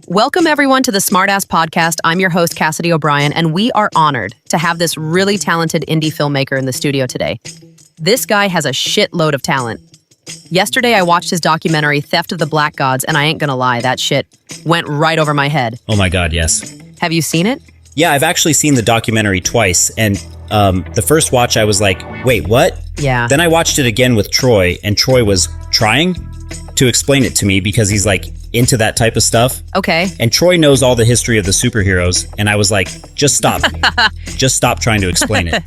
Welcome, everyone, to the Smartass Podcast. I'm your host, Cassidy O'Brien, and we are honored to have this really talented indie filmmaker in the studio today. This guy has a shitload of talent. Yesterday, I watched his documentary, Theft of the Black Gods, and I ain't gonna lie, that shit went right over my head. Oh my God, yes. Have you seen it? Yeah, I've actually seen the documentary twice, and the first watch I was like, wait, what? Yeah. Then I watched it again with Troy, and Troy was trying to explain it to me because he's like into that type of stuff. Okay. And Troy knows all the history of the superheroes, and I was like, just stop. Just stop trying to explain it.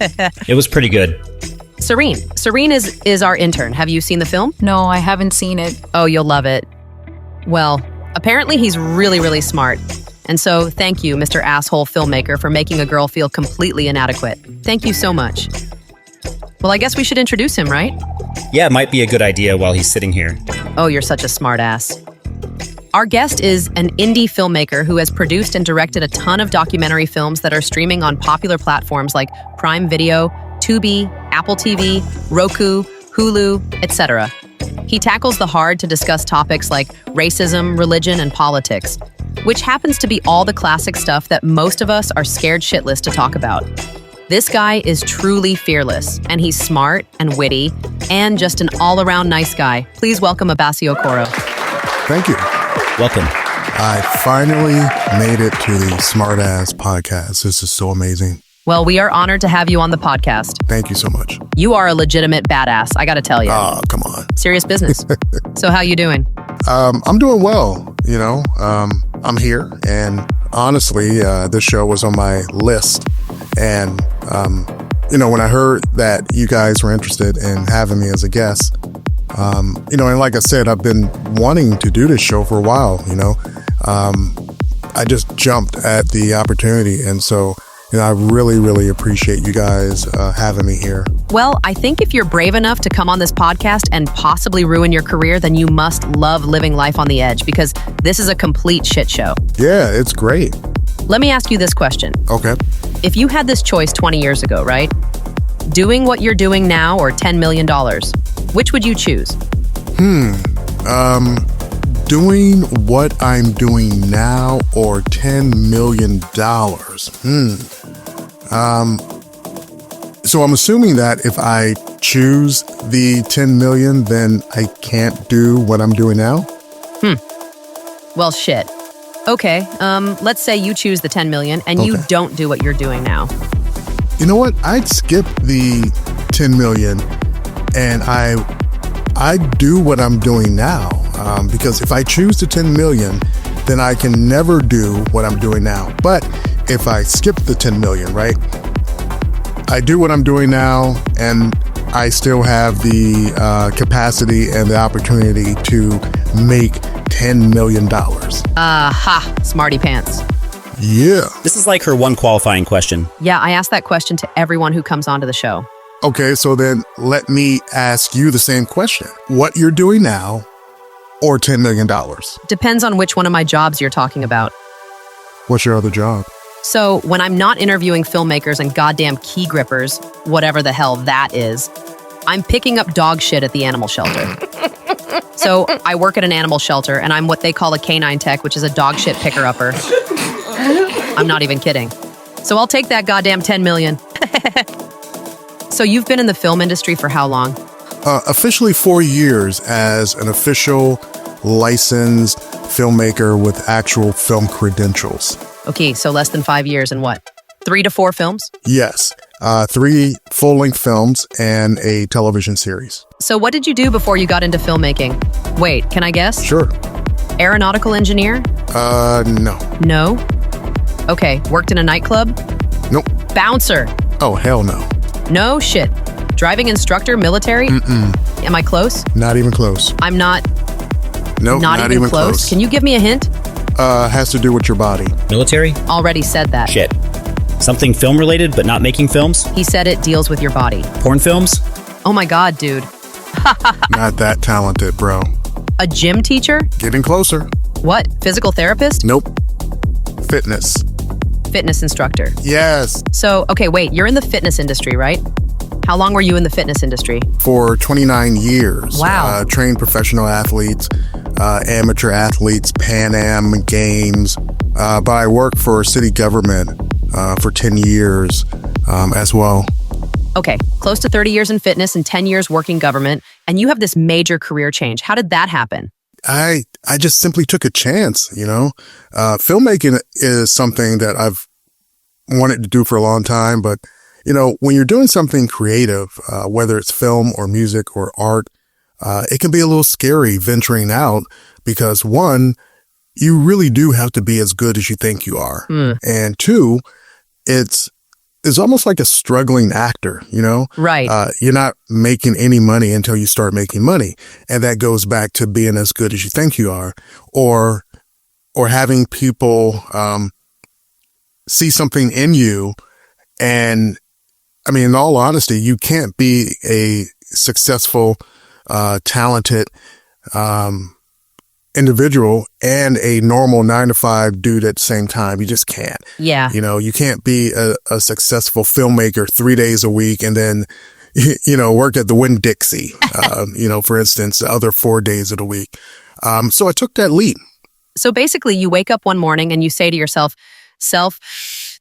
It was pretty good. Serene. Serene is our intern. Have you seen the film? No, I haven't seen it. Oh, you'll love it. Well, apparently he's really, really smart. And so thank you, Mr. Asshole Filmmaker, for making a girl feel completely inadequate. Thank you so much. Well, I guess we should introduce him, right? Yeah, it might be a good idea while he's sitting here. Oh, you're such a smart ass. Our guest is an indie filmmaker who has produced and directed a ton of documentary films that are streaming on popular platforms like Prime Video, Tubi, Apple TV, Roku, Hulu, etc. He tackles the hard to discuss topics like racism, religion, and politics, which happens to be all the classic stuff that most of us are scared shitless to talk about. This guy is truly fearless, and he's smart and witty, and just an all-around nice guy. Please welcome Abassi Okoro. Thank you. Welcome. I finally made it to the Smartass Podcast. This is so amazing. Well, we are honored to have you on the podcast. Thank you so much. You are a legitimate badass, I gotta tell you. Oh, come on. Serious business. So how you doing? I'm doing well, you know. I'm here, and honestly, this show was on my list. And, when I heard that you guys were interested in having me as a guest, and like I said, I've been wanting to do this show for a while, I just jumped at the opportunity. And so, I really, really appreciate you guys having me here. Well, I think if you're brave enough to come on this podcast and possibly ruin your career, then you must love living life on the edge, because this is a complete shit show. Yeah, it's great. Let me ask you this question. Okay. If you had this choice 20 years ago, right? Doing what you're doing now or $10 million, which would you choose? Doing what I'm doing now or $10 million? So I'm assuming that if I choose the 10 million, then I can't do what I'm doing now? Well, shit. Okay, let's say you choose the 10 million and you don't do what you're doing now. You know what? I'd skip the 10 million and I'd do what I'm doing now. Because if I choose the 10 million, then I can never do what I'm doing now. But if I skip the 10 million, right? I do what I'm doing now, and I still have the capacity and the opportunity to make $10 million. Smarty pants. Yeah. This is like her one qualifying question. Yeah, I ask that question to everyone who comes onto the show. Okay, so then let me ask you the same question. What you're doing now or $10 million? Depends on which one of my jobs you're talking about. What's your other job? So when I'm not interviewing filmmakers and goddamn key grippers, whatever the hell that is, I'm picking up dog shit at the animal shelter. So I work at an animal shelter, and I'm what they call a canine tech, which is a dog shit picker-upper. I'm not even kidding. So I'll take that goddamn 10 million. So you've been in the film industry for how long? Officially 4 years as an official licensed filmmaker with actual film credentials. Okay, so less than 5 years and what? 3 to 4 films? Yes. 3 full-length films and a television series. So what did you do before you got into filmmaking? Wait, can I guess? Sure. Aeronautical engineer? No. No? Okay, worked in a nightclub? Nope. Bouncer? Oh, hell no. No shit. Driving instructor, military? Am I close? Not even close. I'm not... Nope, not even close. Can you give me a hint? Has to do with your body. Military? Already said that. Shit. Something film related but not making films? He said it deals with your body. Porn films? Oh my God, dude. Not that talented, bro. A gym teacher? Getting closer. What? Physical therapist? Nope. Fitness. Fitness instructor. Yes. So, okay, wait, you're in the fitness industry, right? How long were you in the fitness industry? For 29 years. Wow. Trained professional athletes, amateur athletes, Pan Am Games, but I worked for city government for 10 years as well. Okay, close to 30 years in fitness and 10 years working government, and you have this major career change. How did that happen? I just simply took a chance, you know. Filmmaking is something that I've wanted to do for a long time, but, you know, when you're doing something creative, whether it's film or music or art, it can be a little scary venturing out because, one, you really do have to be as good as you think you are. And two, it's almost like a struggling actor, you know? Right. You're not making any money until you start making money. And that goes back to being as good as you think you are, or having people see something in you. And I mean, in all honesty, you can't be a successful, talented individual and a normal 9-to-5 dude at the same time. You just can't. Yeah. You know, you can't be a successful filmmaker 3 days a week and then, you know, work at the Winn-Dixie, you know, for instance, the other 4 days of the week. So I took that leap. So basically, you wake up one morning and you say to yourself,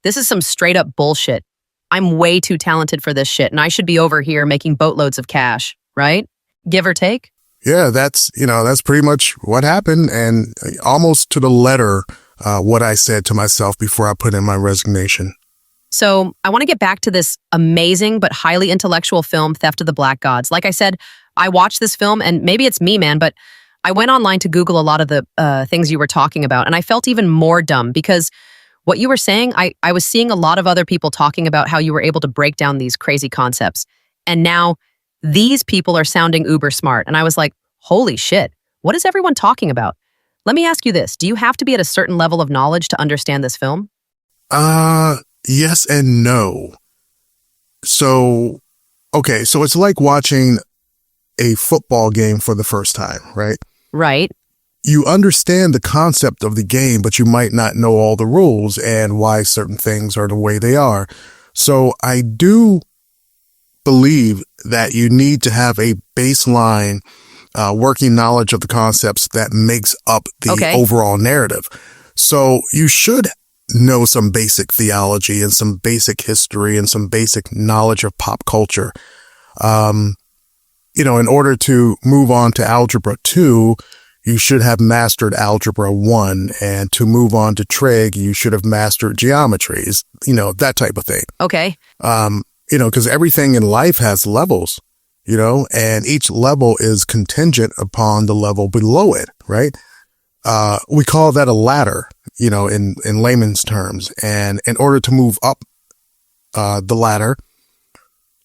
this is some straight up bullshit. I'm way too talented for this shit, and I should be over here making boatloads of cash, right? Give or take? Yeah, that's pretty much what happened, and almost to the letter what I said to myself before I put in my resignation. So I want to get back to this amazing but highly intellectual film, Theft of the Black Gods. Like I said, I watched this film, and maybe it's me, man, but I went online to Google a lot of the things you were talking about, and I felt even more dumb because what you were saying, I was seeing a lot of other people talking about how you were able to break down these crazy concepts. And now these people are sounding uber smart. And I was like, holy shit, what is everyone talking about? Let me ask you this. Do you have to be at a certain level of knowledge to understand this film? Yes and no. So it's like watching a football game for the first time, right? Right. You understand the concept of the game, but you might not know all the rules and why certain things are the way they are. So I do believe that you need to have a baseline working knowledge of the concepts that makes up the overall narrative. So you should know some basic theology and some basic history and some basic knowledge of pop culture. You know, in order to move on to Algebra 2, you should have mastered Algebra 1, and to move on to trig, you should have mastered geometries, you know, that type of thing. Okay. You know, because everything in life has levels, you know, and each level is contingent upon the level below it, right? We call that a ladder, you know, in layman's terms. And in order to move up the ladder,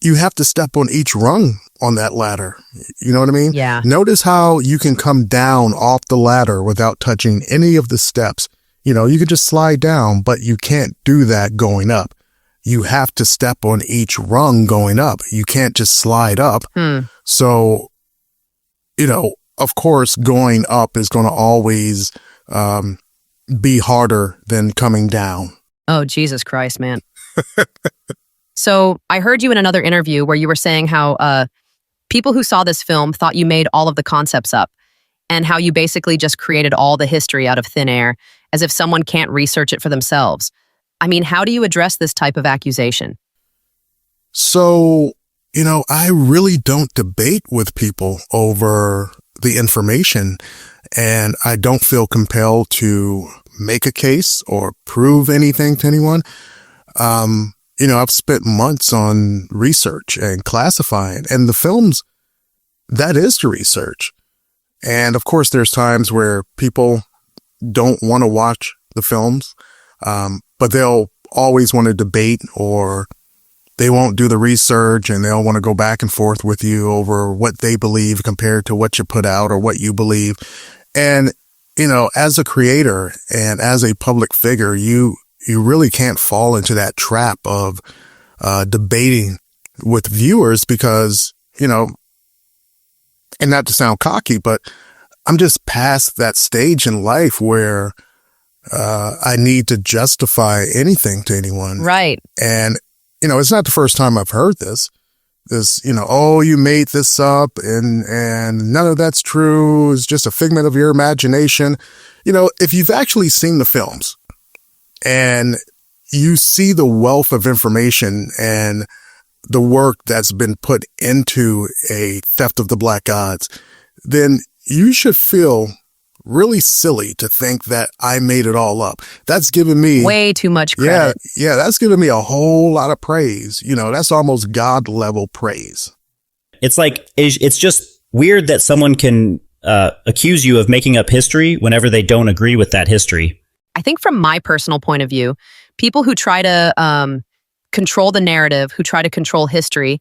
you have to step on each rung on that ladder. You know what I mean? Yeah. Notice how you can come down off the ladder without touching any of the steps. You know, you could just slide down, but you can't do that going up. You have to step on each rung going up. You can't just slide up. So, you know, of course, going up is going to always be harder than coming down. Oh, Jesus Christ, man. So I heard you in another interview where you were saying how people who saw this film thought you made all of the concepts up and how you basically just created all the history out of thin air as if someone can't research it for themselves. I mean, how do you address this type of accusation? So, you know, I really don't debate with people over the information, and I don't feel compelled to make a case or prove anything to anyone. You know, I've spent months on research and classifying, and the films, that is the research. And of course, there's times where people don't want to watch the films, but they'll always want to debate, or they won't do the research and they'll want to go back and forth with you over what they believe compared to what you put out or what you believe. And, you know, as a creator and as a public figure, you really can't fall into that trap of debating with viewers because, you know, and not to sound cocky, but I'm just past that stage in life where I need to justify anything to anyone. Right. And, you know, it's not the first time I've heard this. this, oh, you made this up and none of that's true. It's just a figment of your imagination. If you've actually seen the films and you see the wealth of information and the work that's been put into a Theft of the Black Gods, then you should feel really silly to think that I made it all up. That's given me way too much credit. Yeah, that's given me a whole lot of praise. That's almost God level praise. It's like, it's just weird that someone can accuse you of making up history whenever they don't agree with that history. I think from my personal point of view, people who try to control the narrative, who try to control history,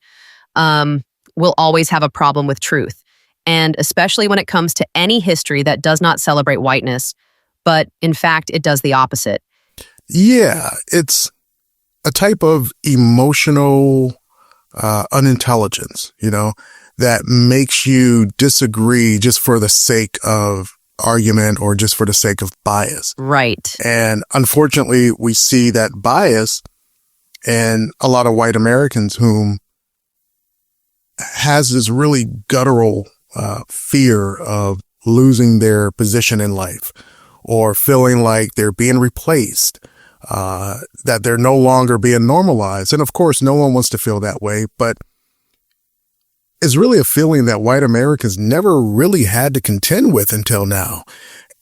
will always have a problem with truth. And especially when it comes to any history that does not celebrate whiteness, but in fact, it does the opposite. Yeah, it's a type of emotional unintelligence, that makes you disagree just for the sake of argument or just for the sake of bias. Right. And unfortunately, we see that bias in a lot of white Americans whom has this really guttural fear of losing their position in life or feeling like they're being replaced, that they're no longer being normalized. And of course, no one wants to feel that way, but it's really a feeling that white Americans never really had to contend with until now.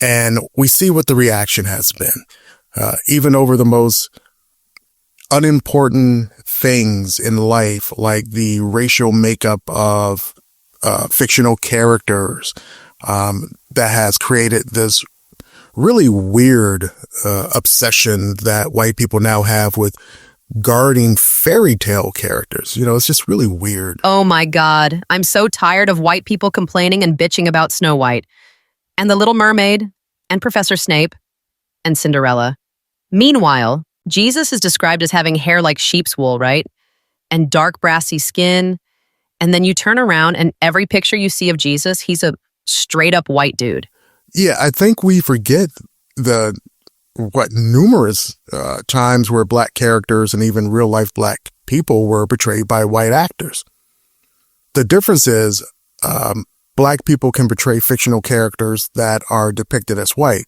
And we see what the reaction has been, even over the most unimportant things in life, like the racial makeup of fictional characters, that has created this really weird obsession that white people now have with guarding fairy tale characters. It's just really weird. Oh my God. I'm so tired of white people complaining and bitching about Snow White and the Little Mermaid and Professor Snape and Cinderella. Meanwhile, Jesus is described as having hair like sheep's wool, right? And dark brassy skin. And then you turn around and every picture you see of Jesus, he's a straight up white dude. Yeah, I think we forget numerous times where black characters and even real life black people were portrayed by white actors. The difference is black people can portray fictional characters that are depicted as white.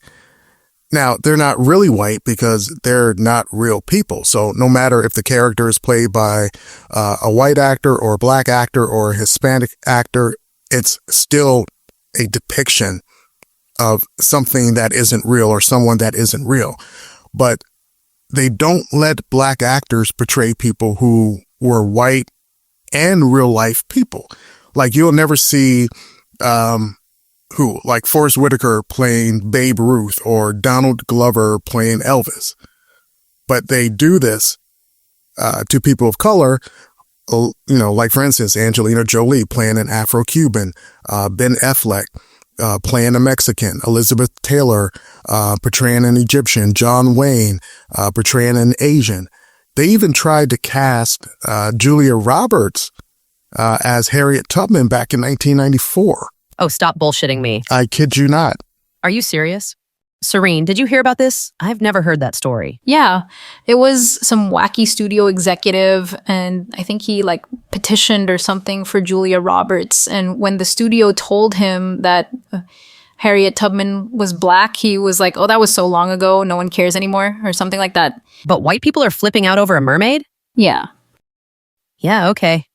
Now, they're not really white because they're not real people. So no matter if the character is played by a white actor or a black actor or a Hispanic actor, it's still a depiction of something that isn't real or someone that isn't real. But they don't let black actors portray people who were white and real life people. Like you'll never see like Forrest Whitaker playing Babe Ruth or Donald Glover playing Elvis. But they do this to people of color, like for instance, Angelina Jolie playing an Afro-Cuban, Ben Affleck playing a Mexican, Elizabeth Taylor portraying an Egyptian, John Wayne portraying an Asian. They even tried to cast Julia Roberts as Harriet Tubman back in 1994. Oh, stop bullshitting me. I kid you not. Are you serious? Serene, did you hear about this? I've never heard that story. Yeah, it was some wacky studio executive, and I think he petitioned or something for Julia Roberts. And when the studio told him that Harriet Tubman was black, he was like, oh, that was so long ago, no one cares anymore, or something like that. But white people are flipping out over a mermaid? Yeah. Yeah, okay.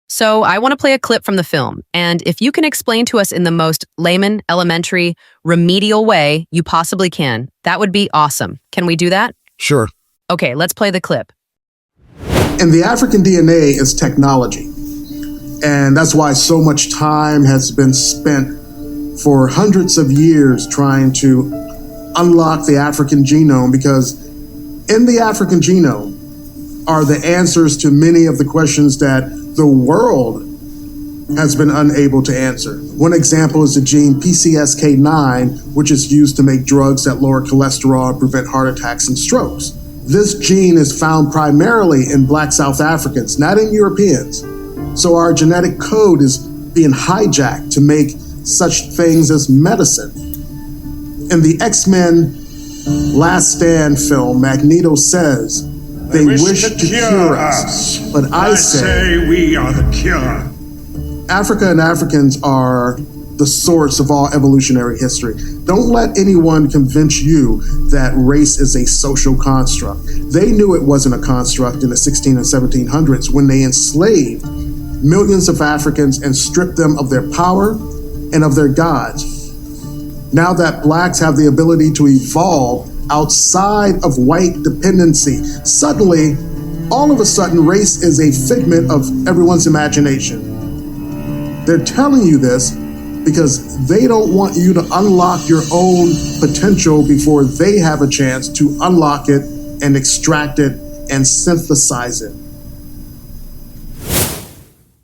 So I want to play a clip from the film, and if you can explain to us in the most layman, elementary, remedial way you possibly can, that would be awesome. Can we do that? Sure. Okay, let's play the clip. And the African DNA is technology. And that's why so much time has been spent for hundreds of years trying to unlock the African genome, because in the African genome are the answers to many of the questions that the world has been unable to answer. One example is the gene PCSK9, which is used to make drugs that lower cholesterol and prevent heart attacks and strokes. This gene is found primarily in Black South Africans, not in Europeans. So our genetic code is being hijacked to make such things as medicine. In the X-Men Last Stand film, Magneto says, They wish to cure us, but I say we are the cure. Africa and Africans are the source of all evolutionary history. Don't let anyone convince you that race is a social construct. They knew it wasn't a construct in the 16 and 1700s when they enslaved millions of Africans and stripped them of their power and of their gods. Now that blacks have the ability to evolve outside of white dependency, suddenly, all of a sudden, race is a figment of everyone's imagination. They're telling you this because they don't want you to unlock your own potential before they have a chance to unlock it and extract it and synthesize it.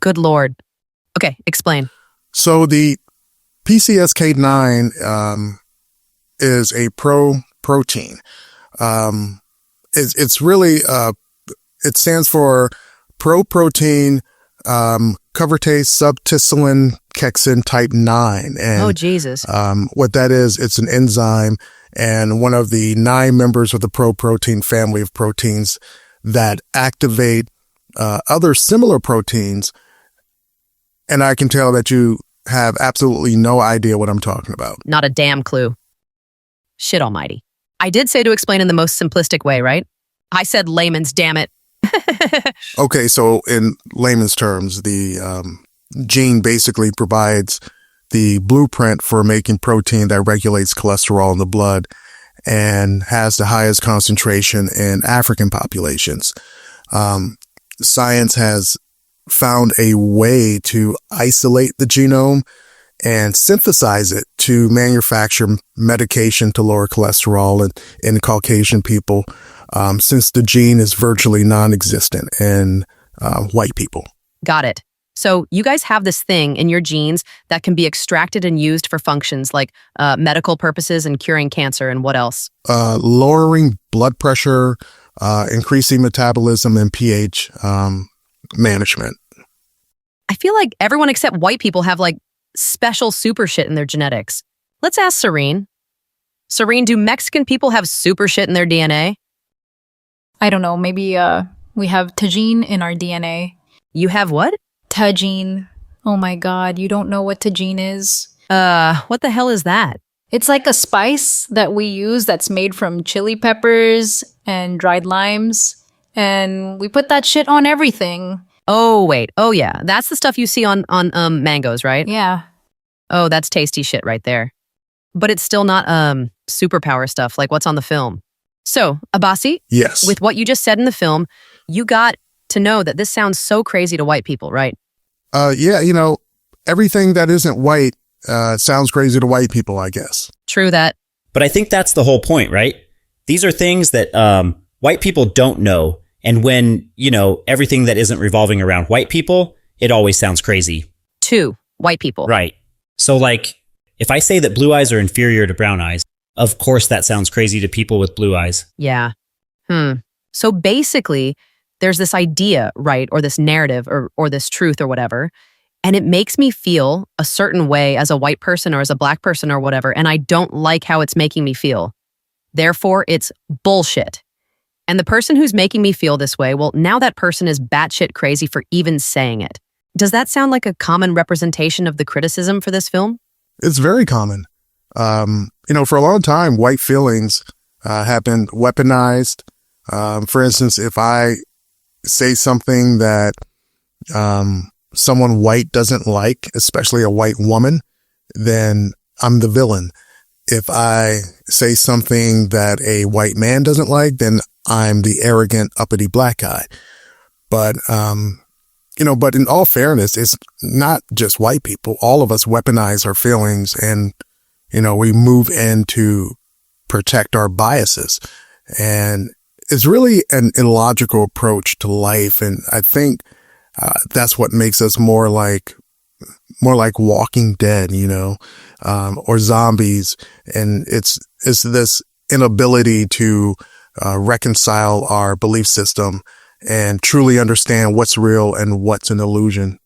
Good Lord. Okay, explain. So the PCSK9 is a protein. It's really it stands for proprotein covertase subticillin kexin type 9. And Oh, Jesus. what that is, it's an enzyme and one of the 9 members of the proprotein family of proteins that activate other similar proteins. And I can tell that you have absolutely no idea what I'm talking about. Not a damn clue. Shit almighty. I did say to explain in the most simplistic way, right? I said layman's, damn it. Okay, so in layman's terms, the gene basically provides the blueprint for making protein that regulates cholesterol in the blood and has the highest concentration in African populations. Science has found a way to isolate the genome and synthesize it to manufacture medication to lower cholesterol in Caucasian people, since the gene is virtually non-existent in white people. Got it. So you guys have this thing in your genes that can be extracted and used for functions like medical purposes and curing cancer, and what else? Lowering blood pressure, increasing metabolism, and pH management. I feel like everyone except white people have like special super shit in their genetics. Let's ask Serene. Serene, do Mexican people have super shit in their DNA? I don't know. Maybe we have tagine in our DNA. You have what? Tagine. Oh my God, you don't know what tagine is? What the hell is that? It's like a spice that we use that's made from chili peppers and dried limes. And we put that shit on everything. Oh, wait. Oh, yeah. That's the stuff you see on mangoes, right? Yeah. Oh, that's tasty shit right there. But it's still not superpower stuff like what's on the film. So, Abassi, Yes. with what you just said in the film, you got to know that this sounds so crazy to white people, right? Yeah, everything that isn't white sounds crazy to white people, I guess. True that. But I think that's the whole point, right? These are things that white people don't know. And when, everything that isn't revolving around white people, it always sounds crazy. 2, white people. Right. So like, if I say that blue eyes are inferior to brown eyes, of course that sounds crazy to people with blue eyes. Yeah. So basically, there's this idea, right, or this narrative or this truth or whatever, and it makes me feel a certain way as a white person or as a black person or whatever, and I don't like how it's making me feel. Therefore, it's bullshit. And the person who's making me feel this way, well, now that person is batshit crazy for even saying it. Does that sound like a common representation of the criticism for this film? It's very common. For a long time, white feelings have been weaponized. For instance, if I say something that someone white doesn't like, especially a white woman, then I'm the villain. If I say something that a white man doesn't like, then I'm the arrogant, uppity black guy. But, but in all fairness, it's not just white people. All of us weaponize our feelings and, we move in to protect our biases. And it's really an illogical approach to life. And I think that's what makes us more like Walking Dead, or zombies. And it's this inability to reconcile our belief system and truly understand what's real and what's an illusion.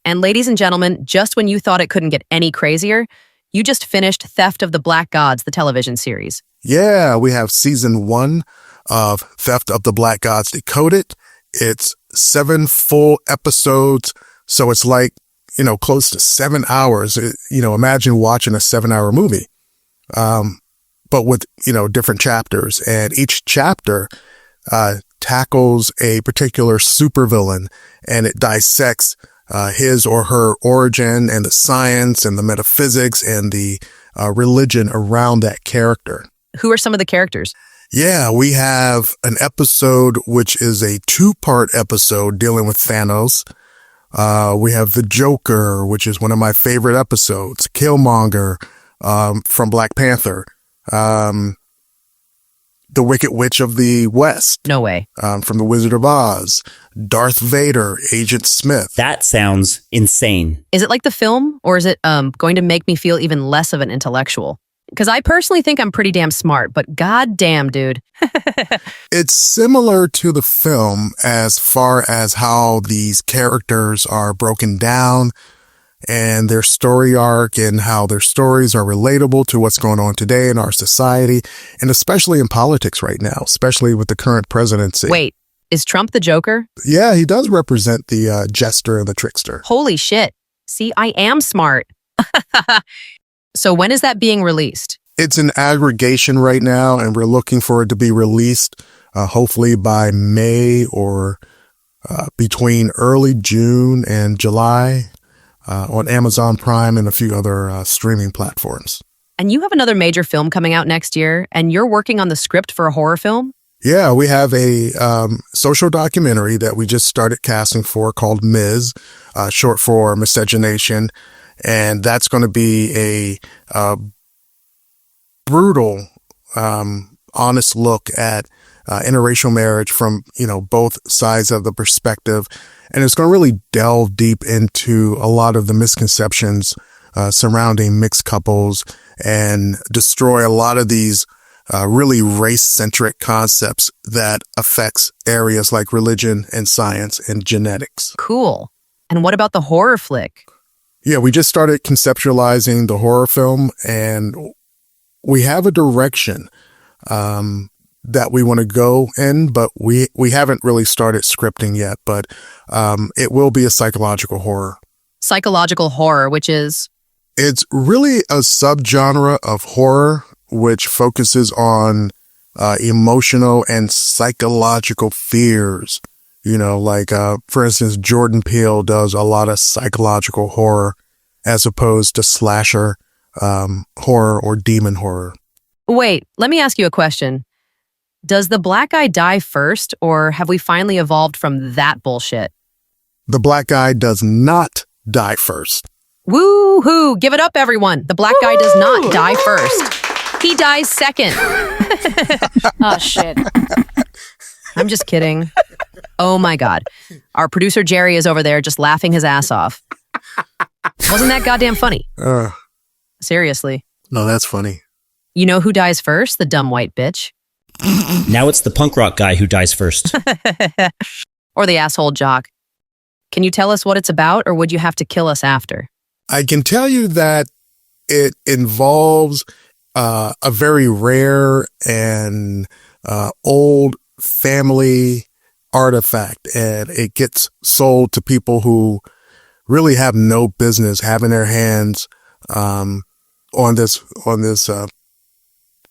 And ladies and gentlemen, just when you thought it couldn't get any crazier, you just finished Theft of the Black Gods, the television series. Yeah, we have season 1 of Theft of the Black Gods Decoded. It's 7 full episodes. So it's like, close to 7 hours. Imagine watching a 7-hour movie. But with, different chapters, and each chapter, tackles a particular supervillain, and it dissects, his or her origin and the science and the metaphysics and the, religion around that character. Who are some of the characters? Yeah, we have an episode, which is a 2-part episode dealing with Thanos. We have the Joker, which is one of my favorite episodes, Killmonger, from Black Panther. The Wicked Witch of the West. No way. From The Wizard of Oz. Darth Vader, Agent Smith. That sounds insane. Is it like the film, or is it going to make me feel even less of an intellectual? Because I personally think I'm pretty damn smart, but goddamn, dude. It's similar to the film as far as how these characters are broken down and their story arc and how their stories are relatable to what's going on today in our society, and especially in politics right now, especially with the current presidency. Wait, is Trump the Joker? Yeah, he does represent the jester and the trickster. Holy shit. See, I am smart. So when is that being released? It's an aggregation right now, and we're looking for it to be released hopefully by May or between early June and July. On Amazon Prime and a few other streaming platforms. And you have another major film coming out next year, and you're working on the script for a horror film? Yeah, we have a social documentary that we just started casting for called Ms., short for Miscegenation. And that's going to be a brutal, honest look at interracial marriage from, both sides of the perspective. And it's going to really delve deep into a lot of the misconceptions surrounding mixed couples and destroy a lot of these really race-centric concepts that affects areas like religion and science and genetics. Cool. And what about the horror flick? Yeah, we just started conceptualizing the horror film, and we have a direction that we want to go in, but we haven't really started scripting yet, but it will be a psychological horror. Psychological horror, which is? It's really a subgenre of horror, which focuses on emotional and psychological fears. For instance, Jordan Peele does a lot of psychological horror as opposed to slasher horror or demon horror. Wait, let me ask you a question. Does the black guy die first, or have we finally evolved from that bullshit? The black guy does not die first. Woo-hoo! Give it up, everyone. The black guy does not die first. He dies second. Oh, shit. I'm just kidding. Oh my God. Our producer Jerry is over there just laughing his ass off. Wasn't that goddamn funny? Seriously. No, that's funny. You know who dies first? The dumb white bitch. Now it's the punk rock guy who dies first. Or the asshole jock. Can you tell us what it's about, or would you have to kill us after? I can tell you that it involves a very rare and old family artifact, and it gets sold to people who really have no business having their hands on this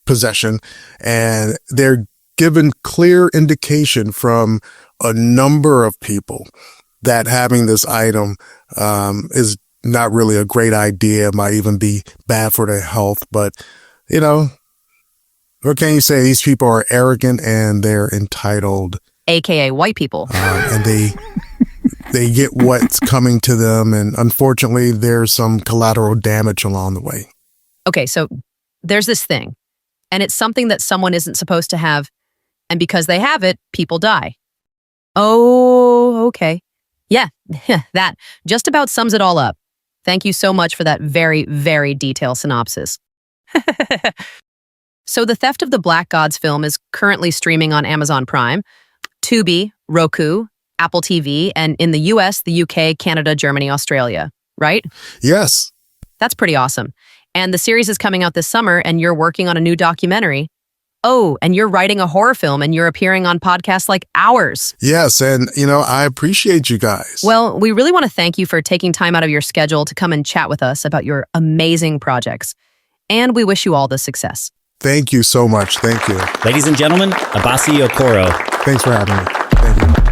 possession, and they're given clear indication from a number of people that having this item is not really a great idea, might even be bad for their health. But, what can you say? These people are arrogant and they're entitled. AKA white people. And they get what's coming to them. And unfortunately, there's some collateral damage along the way. Okay, so there's this thing, and it's something that someone isn't supposed to have. And because they have it, people die. Oh, okay. Yeah, that just about sums it all up. Thank you so much for that very, very detailed synopsis. So the Theft of the Black Gods film is currently streaming on Amazon Prime, Tubi, Roku, Apple TV, and in the US, the UK, Canada, Germany, Australia, right? Yes. That's pretty awesome. And the series is coming out this summer, and you're working on a new documentary. Oh, and you're writing a horror film and you're appearing on podcasts like ours. Yes, and, I appreciate you guys. Well, we really want to thank you for taking time out of your schedule to come and chat with us about your amazing projects. And we wish you all the success. Thank you so much. Thank you. Ladies and gentlemen, Abassi Okoro. Thanks for having me. Thank you.